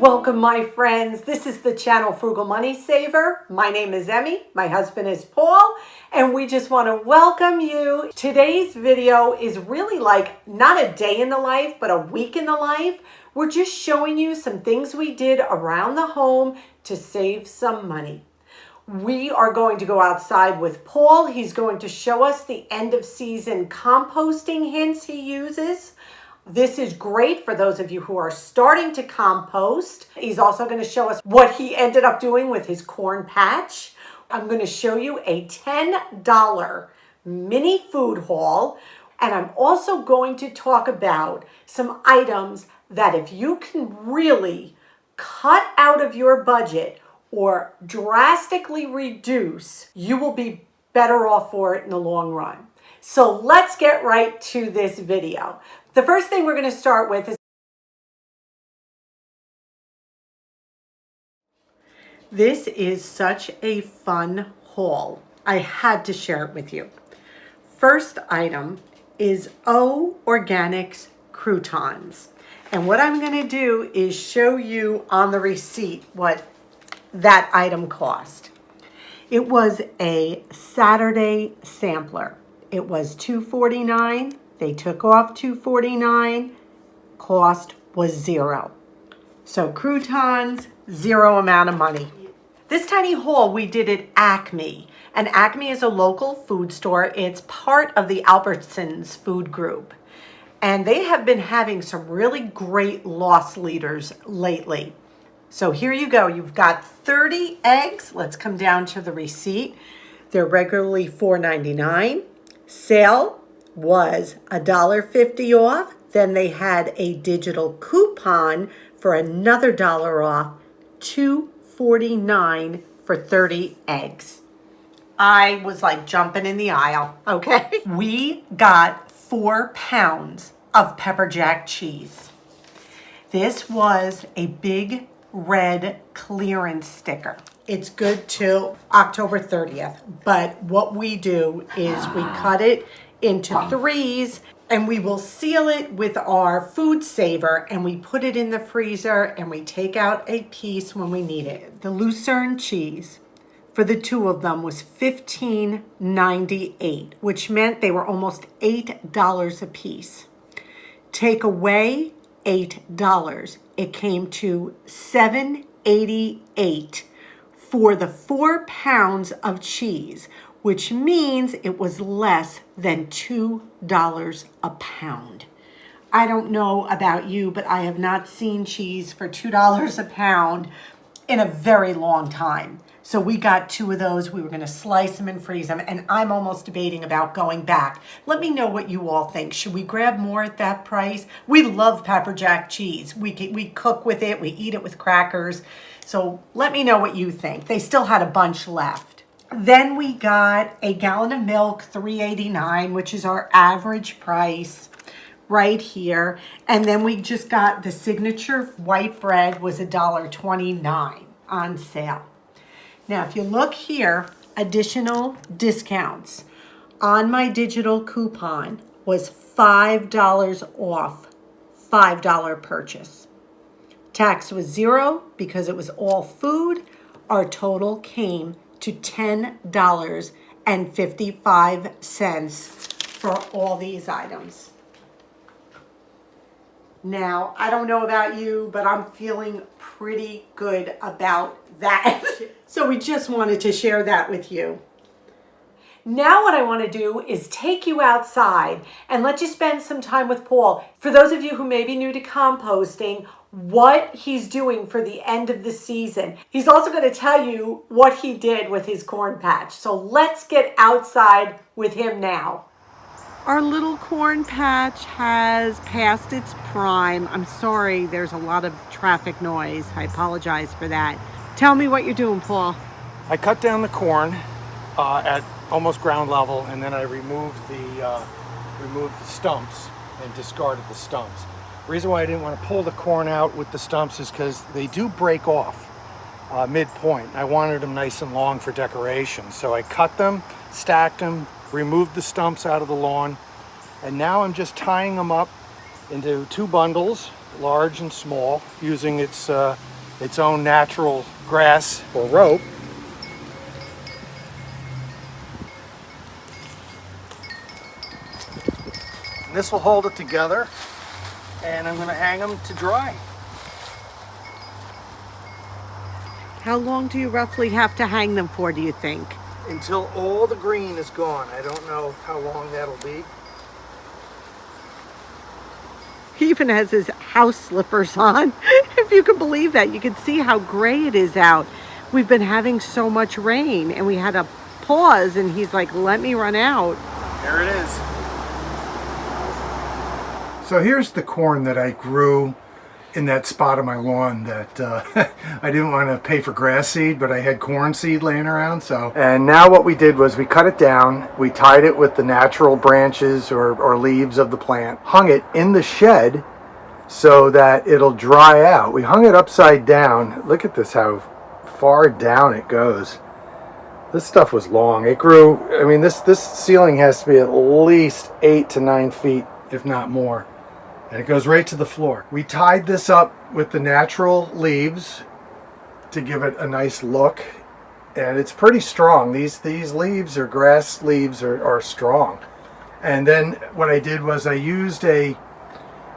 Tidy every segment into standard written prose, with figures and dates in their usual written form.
Welcome, my friends. This is the channel Frugal Money Saver. My name is Emmy. My husband is Paul, and we just want to welcome you. Today's video is really like not a day in the life, but a week in the life. We're just showing you some things we did around the home to save some money. We are going to go outside with Paul. He's going to show us the end of season composting hints he uses. This is great for those of you who are starting to compost. He's also going to show us what he ended up doing with his corn patch. I'm going to show you a $10 mini food haul. And I'm also going to talk about some items that if you can really cut out of your budget or drastically reduce, you will be better off for it in the long run. So let's get right to this video. The first thing we're going to start with is this is such a fun haul. I had to share it with you. First item is O Organics croutons. And what I'm going to do is show you on the receipt what that item cost. It was a Saturday sampler. It was $2.49. They took off $2.49. Cost was $0. So croutons, $0 amount of money. This tiny haul we did at Acme. And Acme is a local food store. It's part of the Albertsons food group. And they have been having some really great loss leaders lately. So here you go. You've got 30 eggs. Let's come down to the receipt. They're regularly $4.99. Sale was $1.50 off. Then they had a digital coupon for another $1 off, $2.49 for 30 eggs. I was like jumping in the aisle, okay? We got 4 pounds of pepper jack cheese. This was a big red clearance sticker. It's good till October 30th, but what we do is we cut it into 3s and we will seal it with our food saver and we put it in the freezer and we take out a piece when we need it. The Lucerne cheese for the 2 of them was $15.98, which meant they were almost $8 a piece. Take away $8. It came to $7.88 for the 4 pounds of cheese, which means it was less than $2 a pound. I don't know about you, but I have not seen cheese for $2 a pound in a very long time. So we got 2 of those. We were going to slice them and freeze them, and I'm almost debating about going back. Let me know what you all think. Should we grab more at that price? We love pepper jack cheese. We cook with it. We eat it with crackers. So let me know what you think. They still had a bunch left. Then we got a gallon of milk, $3.89, which is our average price right here. And then we just got the signature white bread was $1.29 on sale. Now, if you look here, additional discounts on my digital coupon was $5 off, $5 purchase. Tax was $0 because it was all food. Our total came to $10.55 for all these items. Now, I don't know about you, but I'm feeling pretty good about that. So we just wanted to share that with you. Now what I want to do is take you outside and let you spend some time with Paul. For those of you who may be new to composting, what he's doing for the end of the season. He's also going to tell you what he did with his corn patch. So let's get outside with him now. Our little corn patch has passed its prime. I'm sorry, there's a lot of traffic noise. I apologize for that. Tell me what you're doing, Paul. I cut down the corn at almost ground level, and then I removed the stumps and discarded the stumps. The reason why I didn't want to pull the corn out with the stumps is because they do break off midpoint. I wanted them nice and long for decoration. So I cut them, stacked them, removed the stumps out of the lawn, and now I'm just tying them up into 2 bundles, large and small, using its its own natural grass or rope. And this will hold it together, and I'm going to hang them to dry. How long do you roughly have to hang them for, do you think? Until all the green is gone. I don't know how long that'll be. He even has his house slippers on. If you can believe that, you can see how gray it is out. We've been having so much rain, and we had a pause, and he's like, let me run out. There it is. So here's the corn that I grew in that spot of my lawn that I didn't want to pay for grass seed, but I had corn seed laying around. And now what we did was we cut it down, we tied it with the natural branches or leaves of the plant, hung it in the shed so that it'll dry out. We hung it upside down. Look at this, how far down it goes. This stuff was long. It grew, I mean, this ceiling has to be at least 8 to 9 feet, if not more. And it goes right to the floor. We tied this up with the natural leaves to give it a nice look. And it's pretty strong. These leaves, or grass leaves, are strong. And then what I did was I used a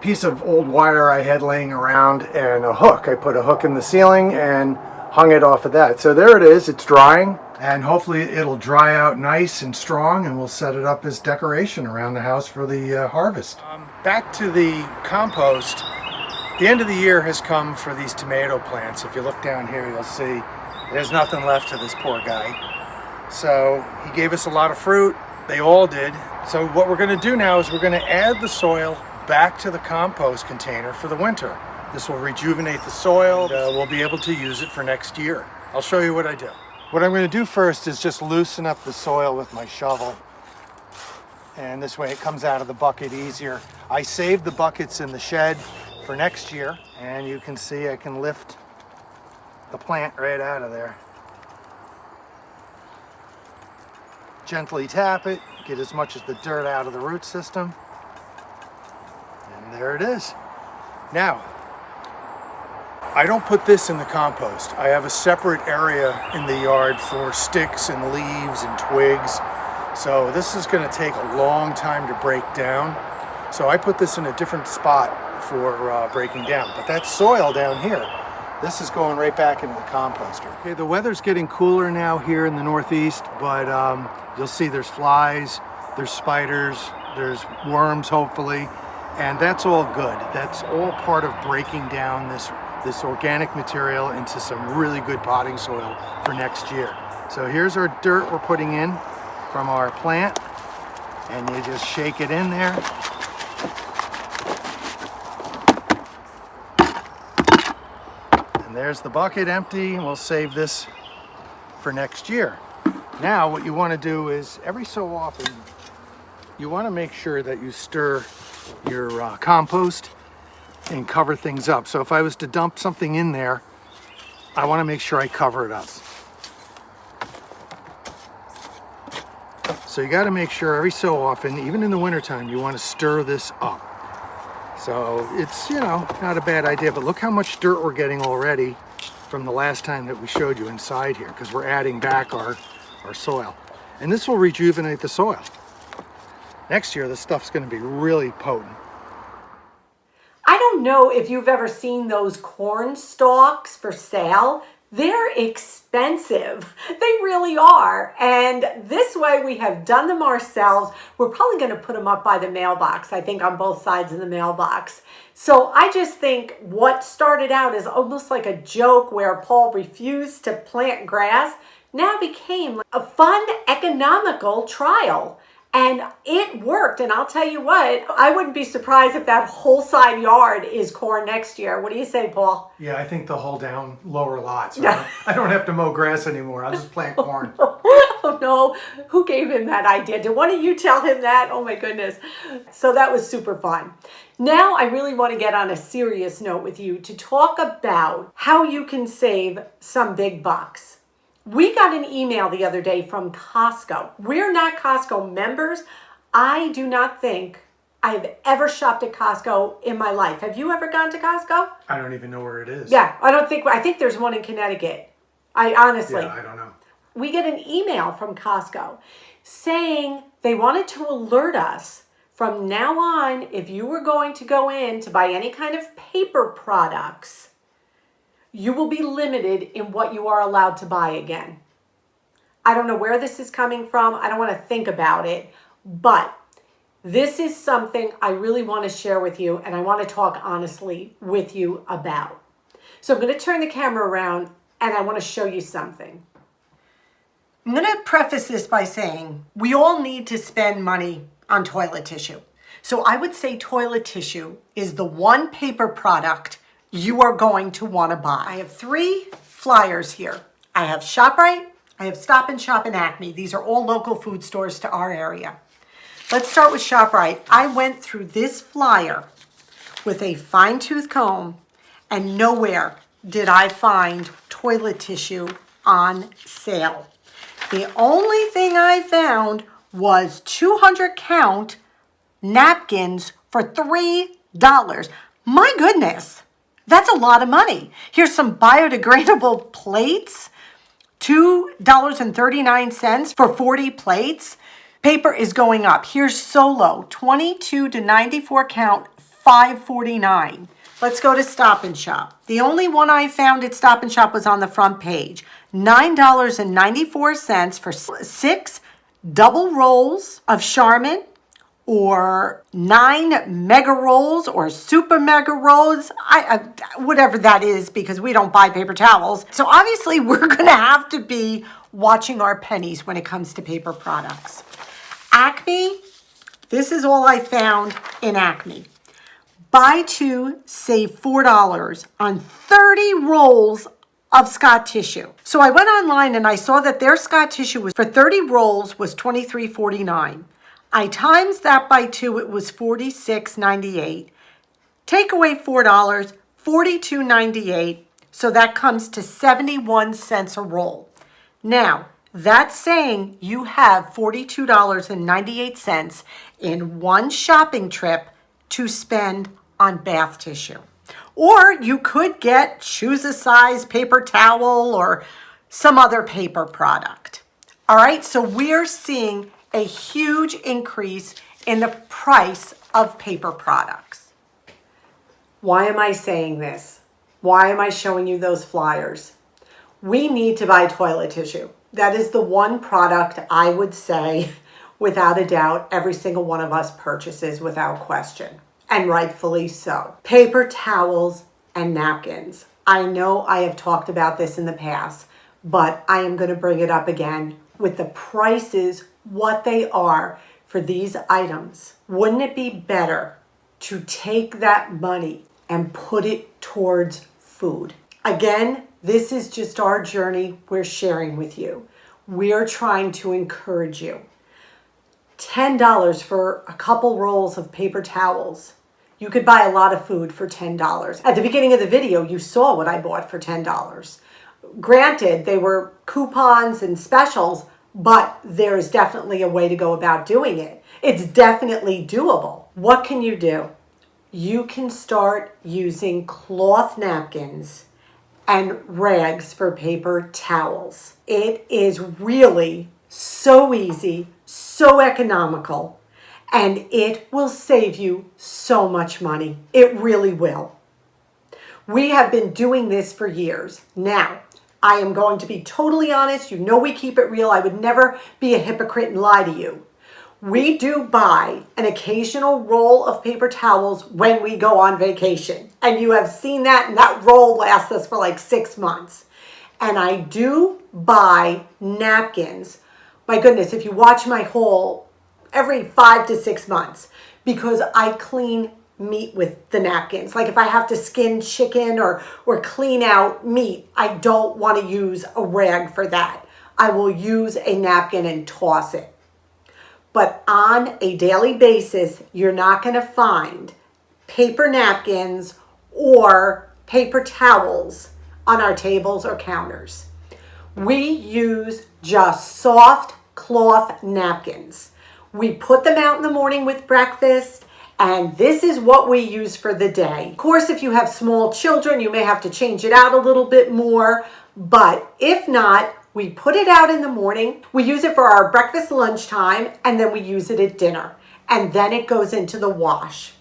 piece of old wire I had laying around and a hook. I put a hook in the ceiling and hung it off of that. So there it is. It's drying. And hopefully it'll dry out nice and strong, and we'll set it up as decoration around the house for the harvest. Back to the compost. The end of the year has come for these tomato plants. If you look down here, you'll see there's nothing left to this poor guy. So he gave us a lot of fruit. They all did. So what we're going to do now is we're going to add the soil back to the compost container for the winter. This will rejuvenate the soil. And, we'll be able to use it for next year. I'll show you what I do. What I'm going to do first is just loosen up the soil with my shovel. And this way it comes out of the bucket easier. I saved the buckets in the shed for next year. And you can see I can lift the plant right out of there. Gently tap it, get as much of the dirt out of the root system. And there it is. Now, I don't put this in the compost. I have a separate area in the yard for sticks and leaves and twigs. So this is going to take a long time to break down. So I put this in a different spot for breaking down. But that soil down here, this is going right back into the composter. Okay, the weather's getting cooler now here in the Northeast, but you'll see there's flies, there's spiders, there's worms hopefully, and that's all good. That's all part of breaking down this organic material into some really good potting soil for next year. So here's our dirt we're putting in from our plant, and you just shake it in there. And there's the bucket empty, and we'll save this for next year. Now what you want to do is every so often you want to make sure that you stir your compost and cover things up. So if I was to dump something in there, I want to make sure I cover it up. So you got to make sure every so often, even in the wintertime, you want to stir this up. So it's, not a bad idea, but look how much dirt we're getting already from the last time that we showed you inside here, because we're adding back our soil. And this will rejuvenate the soil. Next year, this stuff's going to be really potent. I don't know if you've ever seen those corn stalks for sale. They're expensive. They really are. And this way we have done them ourselves. We're probably going to put them up by the mailbox, I think on both sides of the mailbox. So I just think what started out as almost like a joke where Paul refused to plant grass now became a fun, economical trial. And it worked. And I'll tell you what, I wouldn't be surprised if that whole side yard is corn next year. What do you say, Paul? Yeah, I think the whole down lower lot. So I don't have to mow grass anymore. I'll just plant corn. Oh no, who gave him that idea? Did one of you tell him that? Oh my goodness. So that was super fun. Now I really want to get on a serious note with you to talk about how you can save some big bucks. We got an email the other day from Costco. We're not Costco members. I do not think I've ever shopped at Costco in my life. Have you ever gone to Costco? I don't even know where it is. Yeah, I think there's one in Connecticut. I honestly. Yeah, I don't know. We get an email from Costco saying they wanted to alert us from now on, if you were going to go in to buy any kind of paper products, you will be limited in what you are allowed to buy again. I don't know where this is coming from. I don't want to think about it, but this is something I really want to share with you, and I want to talk honestly with you about. So I'm going to turn the camera around, and I want to show you something. I'm going to preface this by saying we all need to spend money on toilet tissue. So I would say toilet tissue is the one paper product you are going to want to buy. I have 3 flyers here. I have ShopRite, I have Stop and Shop, and Acme. These are all local food stores to our area. Let's start with ShopRite. I went through this flyer with a fine-tooth comb, and nowhere did I find toilet tissue on sale. The only thing I found was 200 count napkins for $3. My goodness, that's a lot of money. Here's some biodegradable plates, $2.39 for 40 plates. Paper is going up. Here's Solo, 22 to 94 count, $5.49. Let's go to Stop and Shop. The only one I found at Stop and Shop was on the front page. $9.94 for 6 double rolls of Charmin, or 9 mega rolls or super mega rolls, whatever that is, because we don't buy paper towels. So obviously we're going to have to be watching our pennies when it comes to paper products. Acme, this is all I found in Acme. Buy 2, save $4 on 30 rolls of Scott tissue. So I went online and I saw that their Scott tissue was for 30 rolls was $23.49. I times that by 2, it was $46.98. Take away $4, $42.98. So that comes to 71 cents a roll. Now, that's saying you have $42.98 in one shopping trip to spend on bath tissue. Or you could choose a size paper towel or some other paper product. All right, so we're seeing a huge increase in the price of paper products. Why am I saying this? Why am I showing you those flyers? We need to buy toilet tissue. That is the one product I would say, without a doubt, every single one of us purchases without question, and rightfully so. Paper towels and napkins. I know I have talked about this in the past, but I am going to bring it up again. With the prices, what they are for these items, wouldn't it be better to take that money and put it towards food? Again, this is just our journey we're sharing with you. We're trying to encourage you. $10 for a couple rolls of paper towels. You could buy a lot of food for $10. At the beginning of the video, you saw what I bought for $10. Granted, they were coupons and specials, but there is definitely a way to go about doing it. It's definitely doable. What can you do? You can start using cloth napkins and rags for paper towels. It is really so easy, so economical, and it will save you so much money. It really will. We have been doing this for years. Now, I am going to be totally honest. You know we keep it real. I would never be a hypocrite and lie to you. We do buy an occasional roll of paper towels when we go on vacation. And you have seen that, and that roll lasts us for like 6 months. And I do buy napkins. My goodness, if you watch my haul, every 5 to 6 months, because I clean meat with the napkins. Like if I have to skin chicken or clean out meat, I don't want to use a rag for that. I will use a napkin and toss it. But on a daily basis, you're not going to find paper napkins or paper towels on our tables or counters. We use just soft cloth napkins. We put them out in the morning with breakfast, And this is what we use for the day. Of course, if you have small children, you may have to change it out a little bit more. But if not, we put it out in the morning. We use it for our breakfast, lunchtime, and then we use it at dinner. And then it goes into the wash.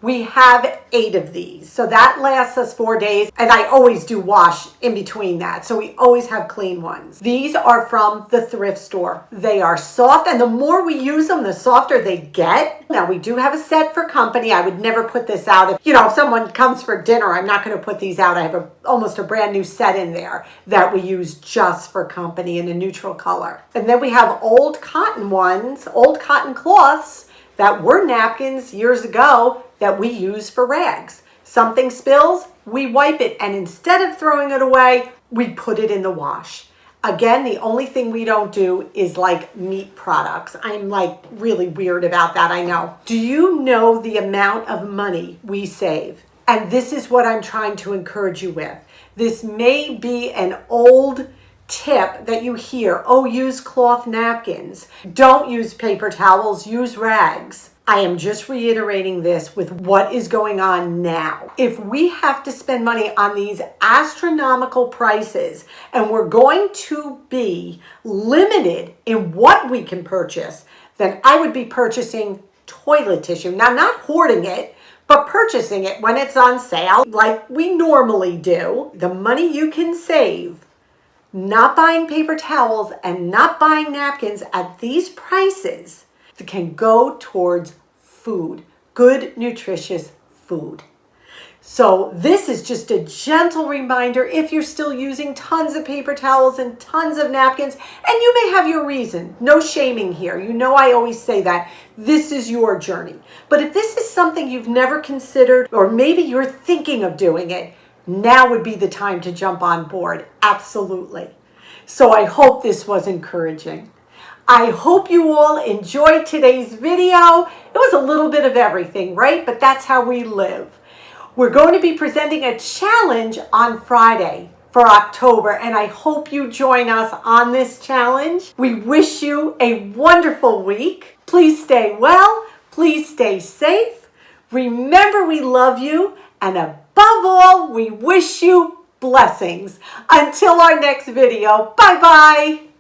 We have 8 of these, so that lasts us 4 days, and I always do wash in between that, so we always have clean ones. These are from the thrift store. They are soft, and the more we use them, the softer they get. Now, we do have a set for company. I would never put this out. If someone comes for dinner, I'm not going to put these out. I have almost a brand new set in there that we use just for company in a neutral color. And then we have old cotton ones, old cotton cloths that were napkins years ago that we use for rags. Something spills, we wipe it, and instead of throwing it away, we put it in the wash. Again, the only thing we don't do is like meat products. I'm like really weird about that, I know. Do you know the amount of money we save? And this is what I'm trying to encourage you with. This may be an old tip that you hear, oh, use cloth napkins. Don't use paper towels, use rags. I am just reiterating this with what is going on now. If we have to spend money on these astronomical prices and we're going to be limited in what we can purchase, then I would be purchasing toilet tissue. Now, not hoarding it, but purchasing it when it's on sale like we normally do. The money you can save not buying paper towels and not buying napkins at these prices can go towards food, good, nutritious food. So this is just a gentle reminder if you're still using tons of paper towels and tons of napkins, and you may have your reason. No shaming here. I always say that. This is your journey. But if this is something you've never considered, or maybe you're thinking of doing it, now would be the time to jump on board. Absolutely. So I hope this was encouraging. I hope you all enjoyed today's video. It was a little bit of everything, right? But that's how we live. We're going to be presenting a challenge on Friday for October, and I hope you join us on this challenge. We wish you a wonderful week. Please stay well. Please stay safe. Remember, we love you, and above all, we wish you blessings. Until our next video, bye-bye.